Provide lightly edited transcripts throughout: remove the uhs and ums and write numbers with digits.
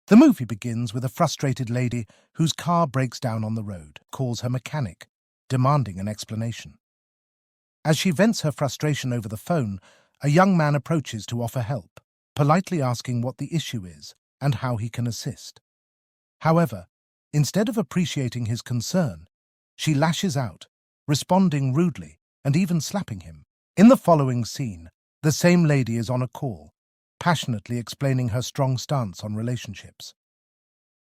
The movie begins with a frustrated lady whose car breaks down on the road, calls her mechanic, demanding an explanation. As she vents her frustration over the phone, a young man approaches to offer help, politely asking what the issue is and how he can assist. However, instead of appreciating his concern, she lashes out, responding rudely and even slapping him. In the following scene, the same lady is on a call, passionately explaining her strong stance on relationships.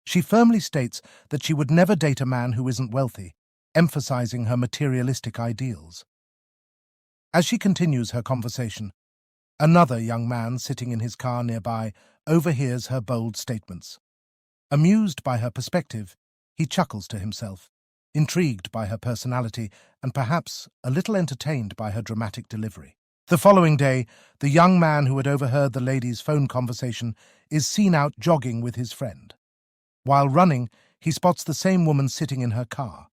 She firmly states that she would never date a man who isn't wealthy, emphasizing her materialistic ideals. As she continues her conversation, another young man sitting in his car nearby overhears her bold statements. Amused by her perspective, he chuckles to himself, intrigued by her personality and perhaps a little entertained by her dramatic delivery. The following day, the young man who had overheard the lady's phone conversation is seen out jogging with his friend. While running, he spots the same woman sitting in her car.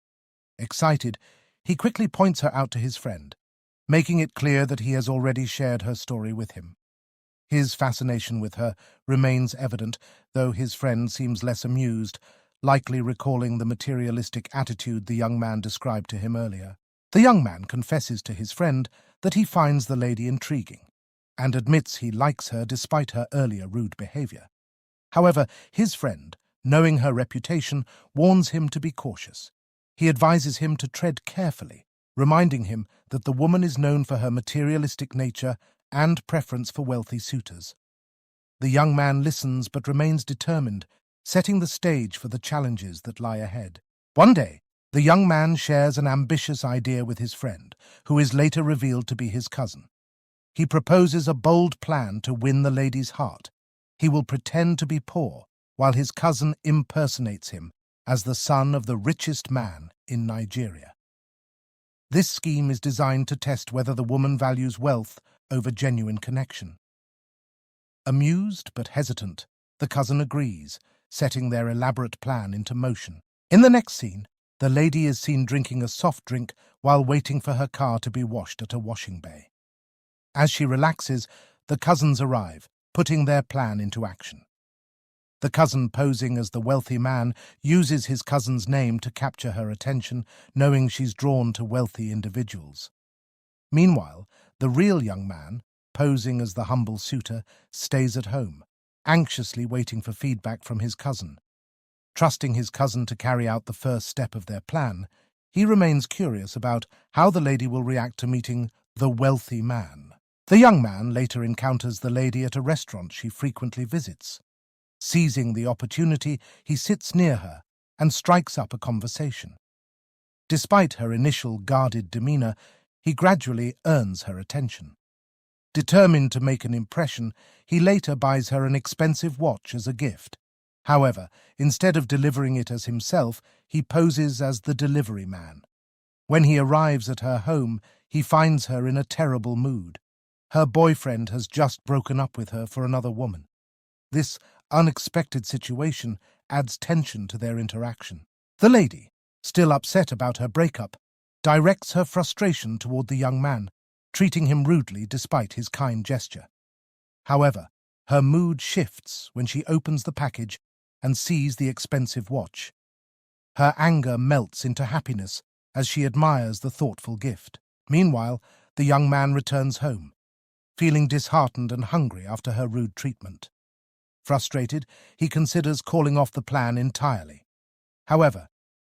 Excited, he quickly points her out to his friend, making it clear that he has already shared her story with him. His fascination with her remains evident, though his friend seems less amused, likely recalling the materialistic attitude the young man described to him earlier. The young man confesses to his friend that he finds the lady intriguing, and admits he likes her despite her earlier rude behavior. However, his friend, knowing her reputation, warns him to be cautious. He advises him to tread carefully, reminding him that the woman is known for her materialistic nature and preference for wealthy suitors. The young man listens but remains determined, setting the stage for the challenges that lie ahead. One day, the young man shares an ambitious idea with his friend, who is later revealed to be his cousin. He proposes a bold plan to win the lady's heart. He will pretend to be poor, while his cousin impersonates him as the son of the richest man in Nigeria. This scheme is designed to test whether the woman values wealth over genuine connection. Amused but hesitant, the cousin agrees, setting their elaborate plan into motion. In the next scene, the lady is seen drinking a soft drink while waiting for her car to be washed at a washing bay. As she relaxes, the cousins arrive, putting their plan into action. The cousin, posing as the wealthy man, uses his cousin's name to capture her attention, knowing she's drawn to wealthy individuals. Meanwhile, the real young man, posing as the humble suitor, stays at home, anxiously waiting for feedback from his cousin. Trusting his cousin to carry out the first step of their plan, he remains curious about how the lady will react to meeting the wealthy man. The young man later encounters the lady at a restaurant she frequently visits. Seizing the opportunity, he sits near her and strikes up a conversation. Despite her initial guarded demeanor, he gradually earns her attention. Determined to make an impression, he later buys her an expensive watch as a gift. However, instead of delivering it as himself, he poses as the delivery man. When he arrives at her home, he finds her in a terrible mood. Her boyfriend has just broken up with her for another woman. This unexpected situation adds tension to their interaction. The lady, still upset about her breakup, directs her frustration toward the young man, treating him rudely despite his kind gesture. However, her mood shifts when she opens the package and sees the expensive watch. Her anger melts into happiness as she admires the thoughtful gift. Meanwhile, the young man returns home, feeling disheartened and hungry after her rude treatment. Frustrated, he considers calling off the plan entirely. However,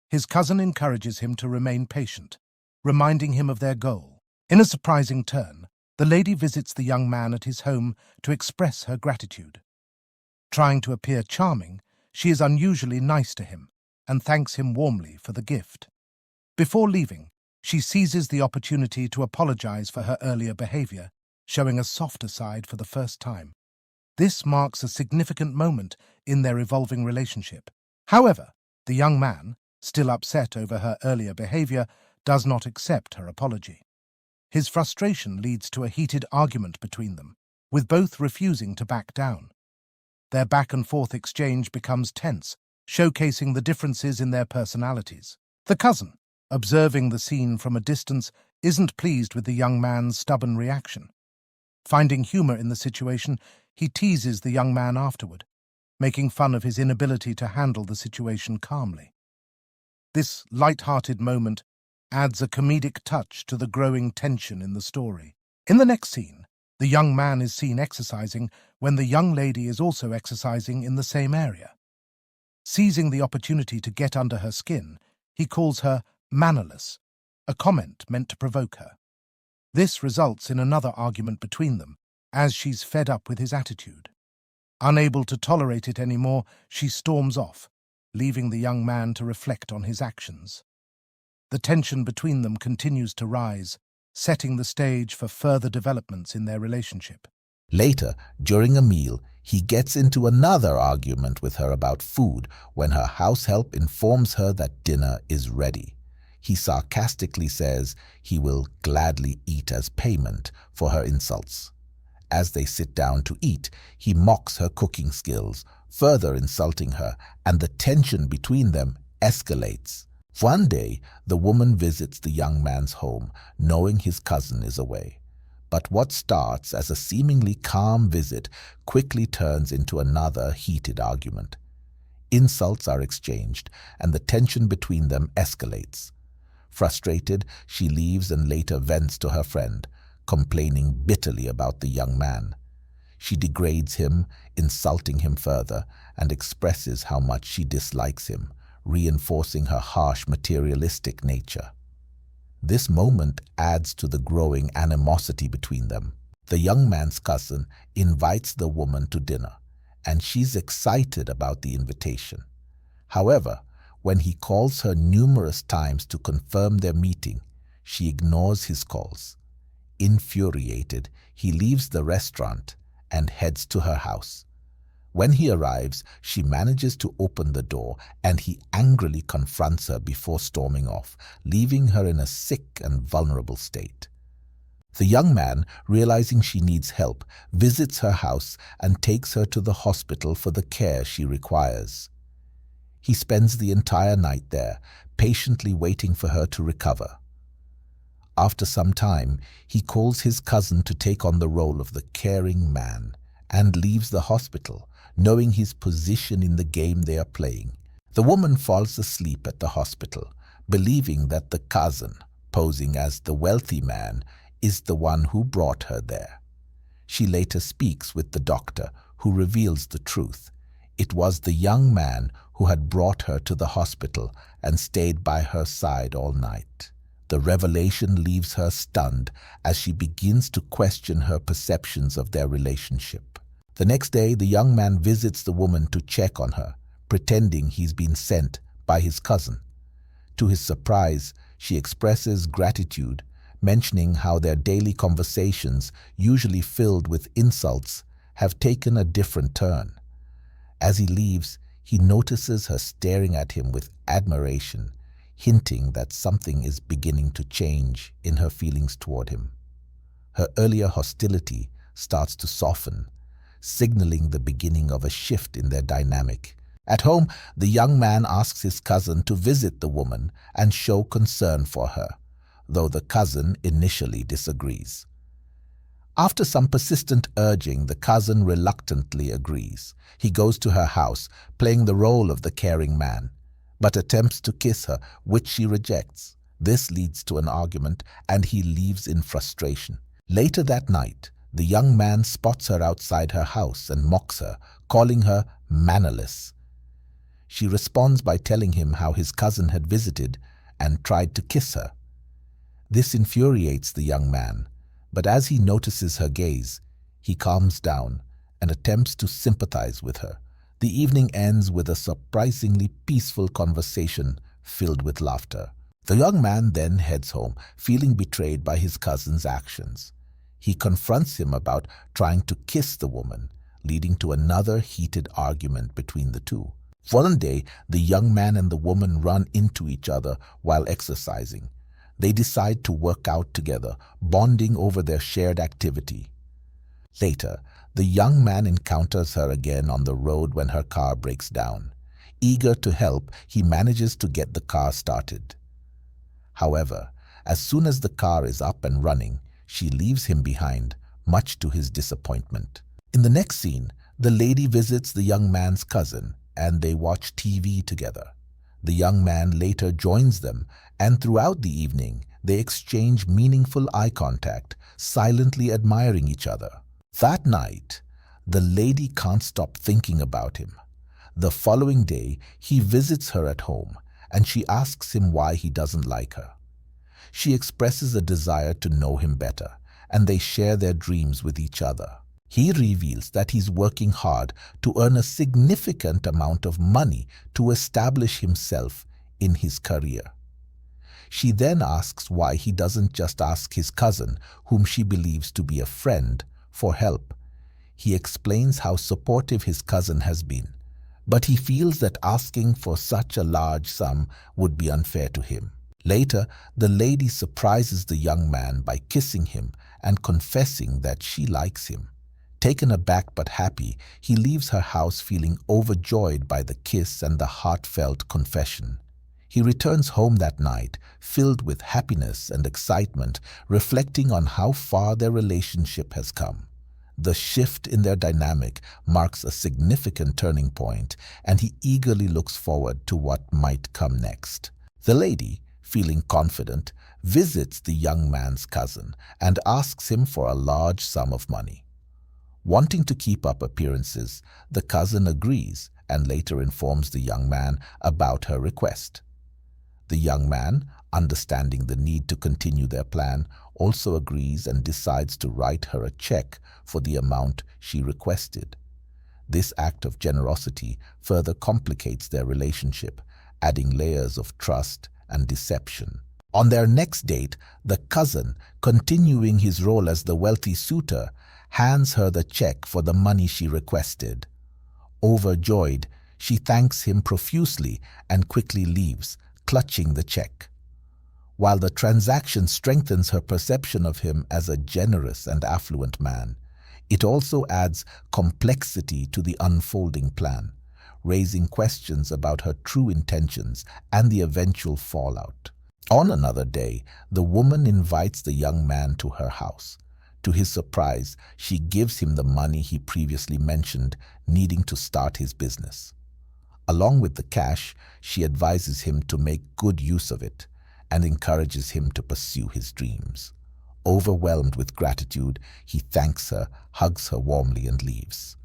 his cousin encourages him to remain patient, reminding him of their goal. In a surprising turn, the lady visits the young man at his home to express her gratitude. Trying to appear charming, she is unusually nice to him and thanks him warmly for the gift. Before leaving, she seizes the opportunity to apologize for her earlier behavior, showing a softer side for the first time. This marks a significant moment in their evolving relationship. However, the young man, still upset over her earlier behavior, does not accept her apology. His frustration leads to a heated argument between them, with both refusing to back down. Their back-and-forth exchange becomes tense, showcasing the differences in their personalities. The cousin, observing the scene from a distance, isn't pleased with the young man's stubborn reaction. Finding humor in the situation, he teases the young man afterward, making fun of his inability to handle the situation calmly. This light-hearted moment adds a comedic touch to the growing tension in the story. In the next scene, the young man is seen exercising when the young lady is also exercising in the same area. Seizing the opportunity to get under her skin, he calls her mannerless, a comment meant to provoke her. This results in another argument between them, as she's fed up with his attitude. Unable to tolerate it anymore, she storms off, leaving the young man to reflect on his actions. The tension between them continues to rise, setting the stage for further developments in their relationship. Later, during a meal, he gets into another argument with her about food when her house help informs her that dinner is ready. He sarcastically says he will gladly eat as payment for her insults. As they sit down to eat, he mocks her cooking skills, further insulting her, and the tension between them escalates. One day, the woman visits the young man's home, knowing his cousin is away. But what starts as a seemingly calm visit quickly turns into another heated argument. Insults are exchanged, and the tension between them escalates. Frustrated, she leaves and later vents to her friend, complaining bitterly about the young man. She degrades him, insulting him further, and expresses how much she dislikes him, reinforcing her harsh materialistic nature. This moment adds to the growing animosity between them. The young man's cousin invites the woman to dinner, and she's excited about the invitation. However, when he calls her numerous times to confirm their meeting, she ignores his calls. Infuriated, he leaves the restaurant and heads to her house. When he arrives, she manages to open the door and he angrily confronts her before storming off, leaving her in a sick and vulnerable state. The young man, realizing she needs help, visits her house and takes her to the hospital for the care she requires. He spends the entire night there, patiently waiting for her to recover. After some time, he calls his cousin to take on the role of the caring man and leaves the hospital, knowing his position in the game they are playing. The woman falls asleep at the hospital, believing that the cousin, posing as the wealthy man, is the one who brought her there. She later speaks with the doctor, who reveals the truth. It was the young man who had brought her to the hospital and stayed by her side all night. The revelation leaves her stunned as she begins to question her perceptions of their relationship. The next day, the young man visits the woman to check on her, pretending he's been sent by his cousin. To his surprise, she expresses gratitude, mentioning how their daily conversations, usually filled with insults, have taken a different turn. As he leaves, he notices her staring at him with admiration, hinting that something is beginning to change in her feelings toward him. Her earlier hostility starts to soften, signaling the beginning of a shift in their dynamic. At home, the young man asks his cousin to visit the woman and show concern for her, though the cousin initially disagrees. After some persistent urging, the cousin reluctantly agrees. He goes to her house, playing the role of the caring man, but attempts to kiss her, which she rejects. This leads to an argument, and he leaves in frustration. Later that night, the young man spots her outside her house and mocks her, calling her mannerless. She responds by telling him how his cousin had visited and tried to kiss her. This infuriates the young man, but as he notices her gaze, he calms down and attempts to sympathize with her. The evening ends with a surprisingly peaceful conversation filled with laughter. The young man then heads home, feeling betrayed by his cousin's actions. He confronts him about trying to kiss the woman, leading to another heated argument between the two. One day, the young man and the woman run into each other while exercising. They decide to work out together, bonding over their shared activity. Later, the young man encounters her again on the road when her car breaks down. Eager to help, he manages to get the car started. However, as soon as the car is up and running, she leaves him behind, much to his disappointment. In the next scene, the lady visits the young man's cousin and they watch TV together. The young man later joins them, and throughout the evening, they exchange meaningful eye contact, silently admiring each other. That night, the lady can't stop thinking about him. The following day, he visits her at home, and she asks him why he doesn't like her. She expresses a desire to know him better, and they share their dreams with each other. He reveals that he's working hard to earn a significant amount of money to establish himself in his career. She then asks why he doesn't just ask his cousin, whom she believes to be a friend, for help. He explains how supportive his cousin has been, but he feels that asking for such a large sum would be unfair to him. Later, the lady surprises the young man by kissing him and confessing that she likes him. Taken aback but happy, he leaves her house feeling overjoyed by the kiss and the heartfelt confession. He returns home that night, filled with happiness and excitement, reflecting on how far their relationship has come. The shift in their dynamic marks a significant turning point, and he eagerly looks forward to what might come next. The lady, feeling confident, visits the young man's cousin and asks him for a large sum of money. Wanting to keep up appearances, the cousin agrees and later informs the young man about her request. The young man, understanding the need to continue their plan, also agrees and decides to write her a check for the amount she requested. This act of generosity further complicates their relationship, adding layers of trust and deception. On their next date, the cousin, continuing his role as the wealthy suitor, hands her the check for the money she requested. Overjoyed, she thanks him profusely and quickly leaves, clutching the check. While the transaction strengthens her perception of him as a generous and affluent man, it also adds complexity to the unfolding plan, raising questions about her true intentions and the eventual fallout. On another day, the woman invites the young man to her house. To his surprise, she gives him the money he previously mentioned, needing to start his business. Along with the cash, she advises him to make good use of it and encourages him to pursue his dreams. Overwhelmed with gratitude, he thanks her, hugs her warmly, and leaves.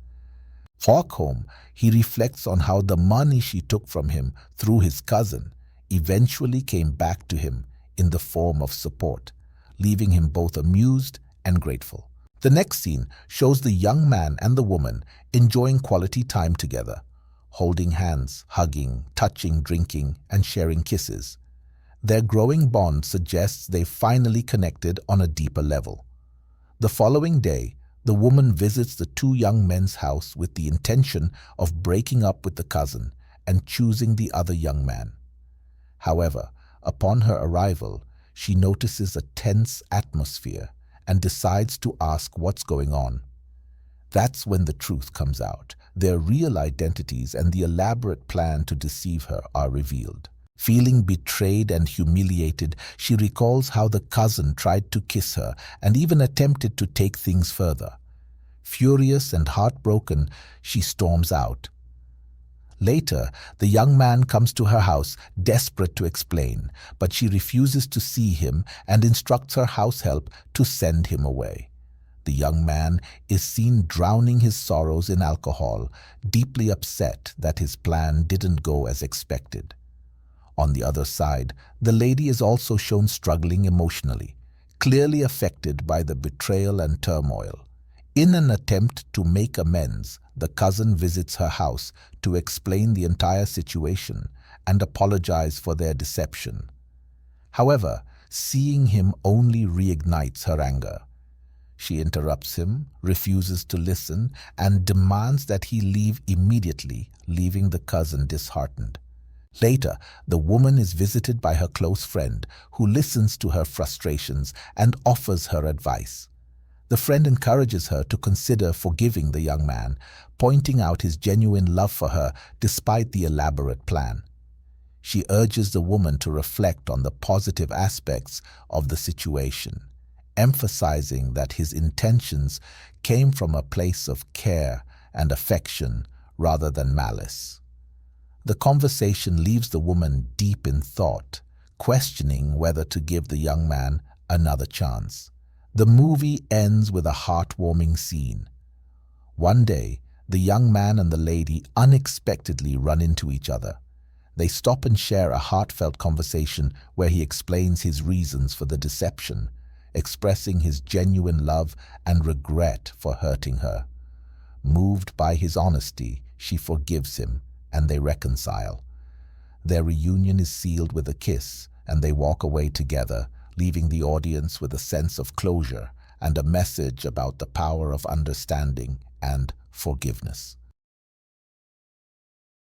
Back home, he reflects on how the money she took from him through his cousin eventually came back to him in the form of support, leaving him both amused and grateful. The next scene shows the young man and the woman enjoying quality time together, holding hands, hugging, touching, drinking, and sharing kisses. Their growing bond suggests they've finally connected on a deeper level. The following day, the woman visits the two young men's house with the intention of breaking up with the cousin and choosing the other young man. However, upon her arrival, she notices a tense atmosphere and decides to ask what's going on. That's when the truth comes out. Their real identities and the elaborate plan to deceive her are revealed. Feeling betrayed and humiliated, she recalls how the cousin tried to kiss her and even attempted to take things further. Furious and heartbroken, she storms out. Later, the young man comes to her house, desperate to explain, but she refuses to see him and instructs her house help to send him away. The young man is seen drowning his sorrows in alcohol, deeply upset that his plan didn't go as expected. On the other side, the lady is also shown struggling emotionally, clearly affected by the betrayal and turmoil. In an attempt to make amends, the cousin visits her house to explain the entire situation and apologize for their deception. However, seeing him only reignites her anger. She interrupts him, refuses to listen, and demands that he leave immediately, leaving the cousin disheartened. Later, the woman is visited by her close friend, who listens to her frustrations and offers her advice. The friend encourages her to consider forgiving the young man, pointing out his genuine love for her despite the elaborate plan. She urges the woman to reflect on the positive aspects of the situation, emphasizing that his intentions came from a place of care and affection rather than malice. The conversation leaves the woman deep in thought, questioning whether to give the young man another chance. The movie ends with a heartwarming scene. One day, the young man and the lady unexpectedly run into each other. They stop and share a heartfelt conversation where he explains his reasons for the deception, expressing his genuine love and regret for hurting her. Moved by his honesty, she forgives him, and they reconcile. Their reunion is sealed with a kiss, and they walk away together, leaving the audience with a sense of closure and a message about the power of understanding and forgiveness.